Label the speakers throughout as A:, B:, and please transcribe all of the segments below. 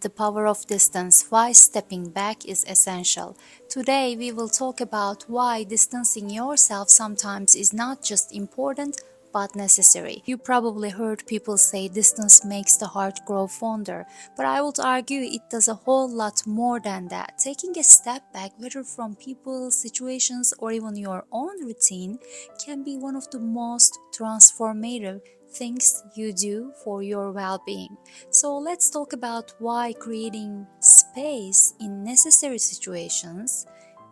A: The power of distance, why stepping back is essential. Today we will talk about why distancing yourself sometimes is not just important but necessary. You probably heard people say distance makes the heart grow fonder, but I would argue it does a whole lot more than that. Taking a step back, whether from people, situations, or even your own routine, can be one of the most transformative things you do for your well-being. So let's talk about why creating space in necessary situations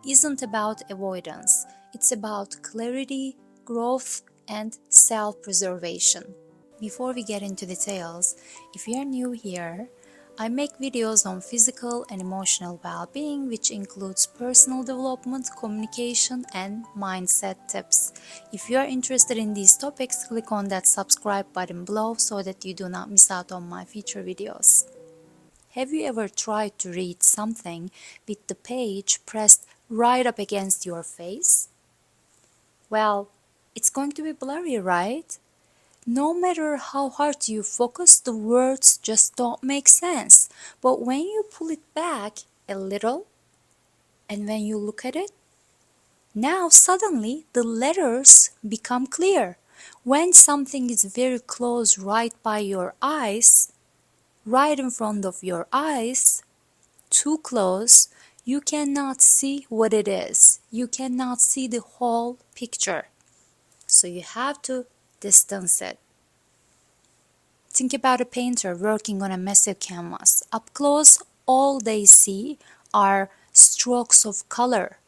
A: isn't about avoidance. It's about clarity, growth, and self-preservation. Before we get into details, if you're new here, I make videos on physical and emotional well-being, which includes personal development, communication, and mindset tips. If you are interested in these topics, click on that subscribe button below so that you do not miss out on my future videos. Have you ever tried to read something with the page pressed right up against your face? Well, it's going to be blurry, right? No matter how hard you focus, the words just don't make sense. But when you pull it back a little, and when you look at it, now suddenly the letters become clear. When something is very close right by your eyes, right in front of your eyes, too close, you cannot see what it is. You cannot see the whole picture. So you have to distance it. Think about a painter working on a massive canvas. Up close, all they see are strokes of color.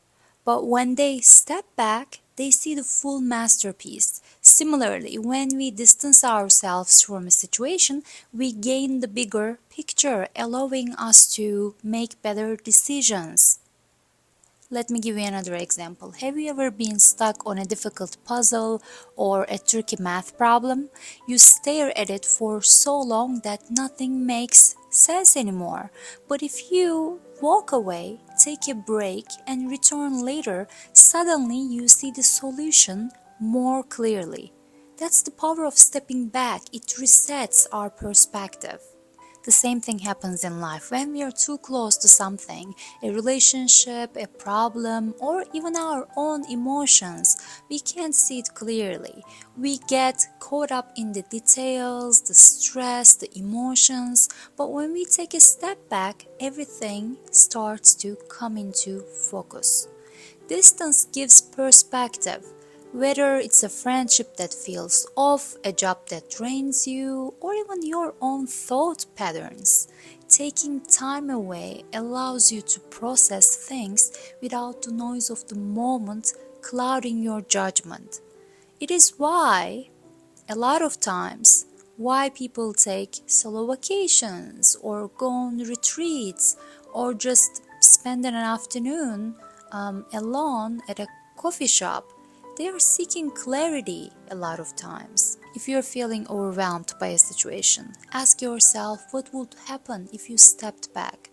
A: But when they step back, they see the full masterpiece. Similarly, when we distance ourselves from a situation, we gain the bigger picture, allowing us to make better decisions. Let me give you another example. Have you ever been stuck on a difficult puzzle or a tricky math problem? You stare at it for so long that nothing makes sense anymore. But if you walk away, take a break, and return later, suddenly you see the solution more clearly. That's the power of stepping back. It resets our perspective. The same thing happens in life. When we are too close to something, a relationship, a problem, or even our own emotions, we can't see it clearly. We get caught up in the details, the stress, the emotions, but when we take a step back, everything starts to come into focus. Distance gives perspective. Whether it's a friendship that feels off, a job that drains you, or even your own thought patterns, taking time away allows you to process things without the noise of the moment clouding your judgment. It is why, a lot of times, why people take solo vacations or go on retreats or just spend an afternoon alone at a coffee shop. They are seeking clarity a lot of times. If you're feeling overwhelmed by a situation, ask yourself what would happen if you stepped back.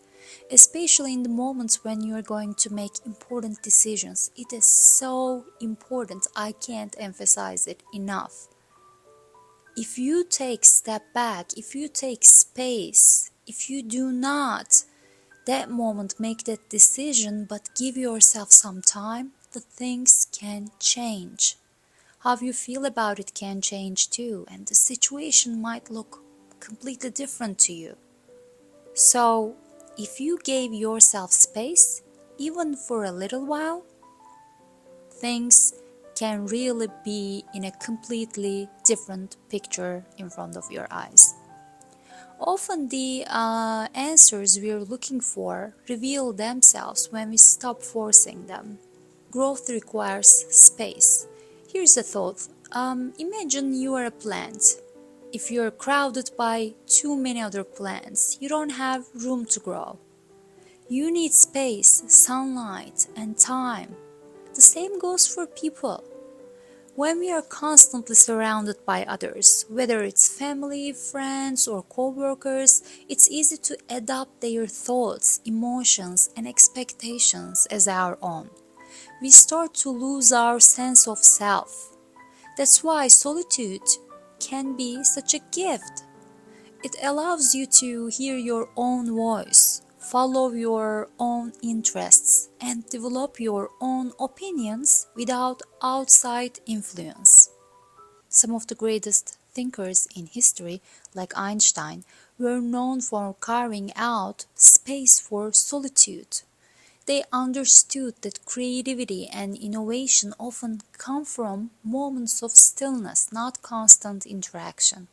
A: Especially in the moments when you're going to make important decisions. It is so important. I can't emphasize it enough. If you take step back, if you take space, if you do not that moment make that decision but give yourself some time, the things can change. How you feel about it can change too, and the situation might look completely different to you. So, if you gave yourself space, even for a little while, things can really be in a completely different picture in front of your eyes. Often the answers we are looking for reveal themselves when we stop forcing them. Growth requires space. Here's a thought. Imagine you are a plant. If you're crowded by too many other plants, you don't have room to grow. You need space, sunlight, and time. The same goes for people. When we are constantly surrounded by others, whether it's family, friends, or co-workers, it's easy to adopt their thoughts, emotions, and expectations as our own. We start to lose our sense of self. That's why solitude can be such a gift. It allows you to hear your own voice, follow your own interests, and develop your own opinions without outside influence. Some of the greatest thinkers in history, like Einstein, were known for carving out space for solitude. They understood that creativity and innovation often come from moments of stillness, not constant interaction.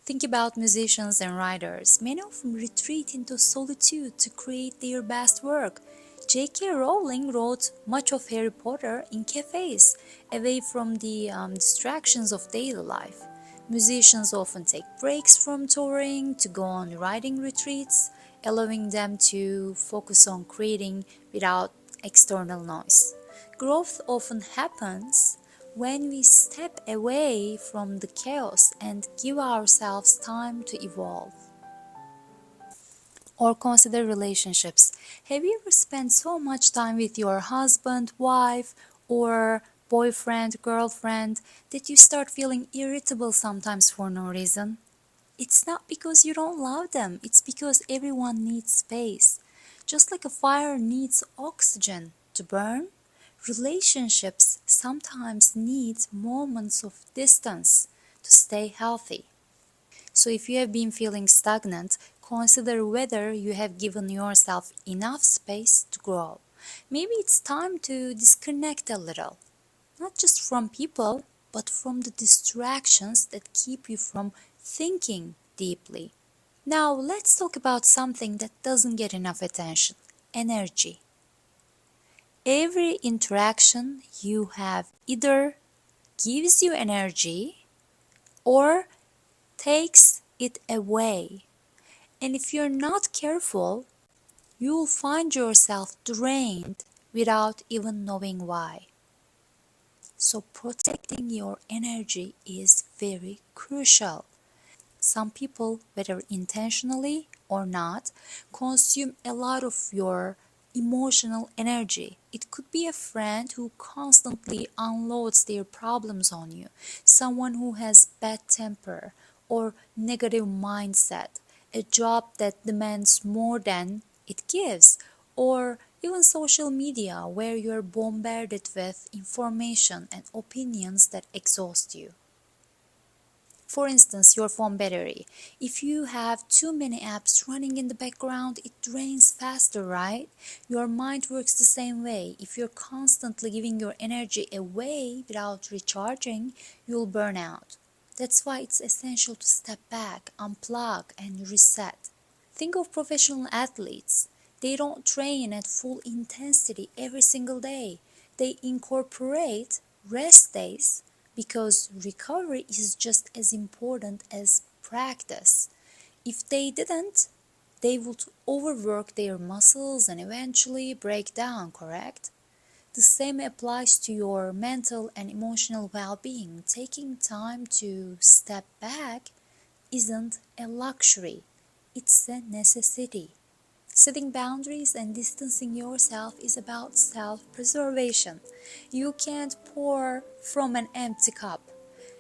A: Think about musicians and writers. Many of them retreat into solitude to create their best work. J.K. Rowling wrote much of Harry Potter in cafes, away from the distractions of daily life. Musicians often take breaks from touring to go on writing retreats, allowing them to focus on creating without external noise. Growth often happens when we step away from the chaos and give ourselves time to evolve. Or consider relationships. Have you ever spent so much time with your husband, wife, or boyfriend, girlfriend that you start feeling irritable sometimes for no reason? It's not because you don't love them, it's because everyone needs space. Just like a fire needs oxygen to burn, relationships sometimes need moments of distance to stay healthy. So if you have been feeling stagnant, consider whether you have given yourself enough space to grow. Maybe it's time to disconnect a little, not just from people, but from the distractions that keep you from thinking deeply. Now let's talk about something that doesn't get enough attention: energy. Every interaction you have either gives you energy or takes it away. And if you're not careful, you'll find yourself drained without even knowing why. So protecting your energy is very crucial. Some people, whether intentionally or not, consume a lot of your emotional energy. It could be a friend who constantly unloads their problems on you, someone who has bad temper or negative mindset, a job that demands more than it gives, or even social media where you're bombarded with information and opinions that exhaust you. For instance, your phone battery. If you have too many apps running in the background, it drains faster, right? Your mind works the same way. If you're constantly giving your energy away without recharging, you'll burn out. That's why it's essential to step back, unplug, and reset. Think of professional athletes. They don't train at full intensity every single day. They incorporate rest days because recovery is just as important as practice. If they didn't, they would overwork their muscles and eventually break down, correct? The same applies to your mental and emotional well-being. Taking time to step back isn't a luxury, it's a necessity. Setting boundaries and distancing yourself is about self-preservation. You can't pour from an empty cup.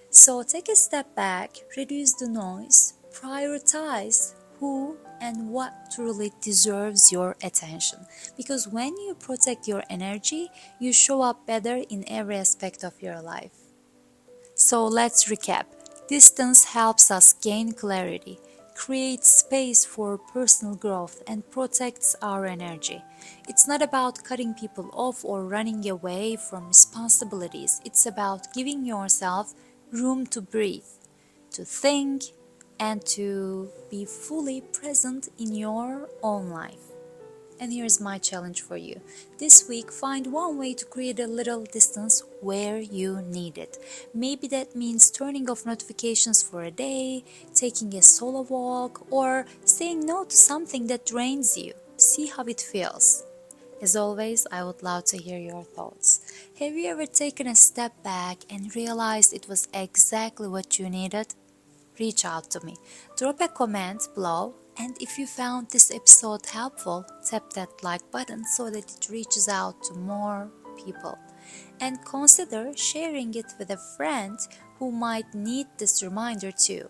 A: So take a step back, reduce the noise, prioritize who and what truly deserves your attention. Because when you protect your energy, you show up better in every aspect of your life. So let's recap. Distance helps us gain clarity, creates space for personal growth, and protects our energy. It's not about cutting people off or running away from responsibilities. It's about giving yourself room to breathe, to think, and to be fully present in your own life. And here's my challenge for you. This week, find one way to create a little distance where you need it. Maybe that means turning off notifications for a day, taking a solo walk, or saying no to something that drains you. See how it feels. As always, I would love to hear your thoughts. Have you ever taken a step back and realized it was exactly what you needed? Reach out to me. Drop a comment below, and if you found this episode helpful, tap that like button so that it reaches out to more people. And consider sharing it with a friend who might need this reminder too.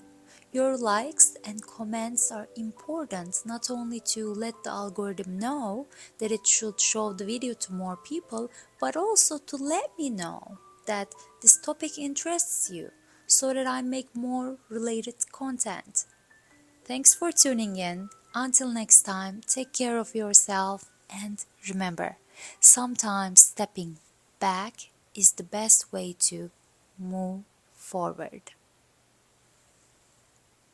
A: Your likes and comments are important not only to let the algorithm know that it should show the video to more people, but also to let me know that this topic interests you so that I make more related content. Thanks for tuning in. Until next time, take care of yourself and remember, sometimes stepping back is the best way to move forward.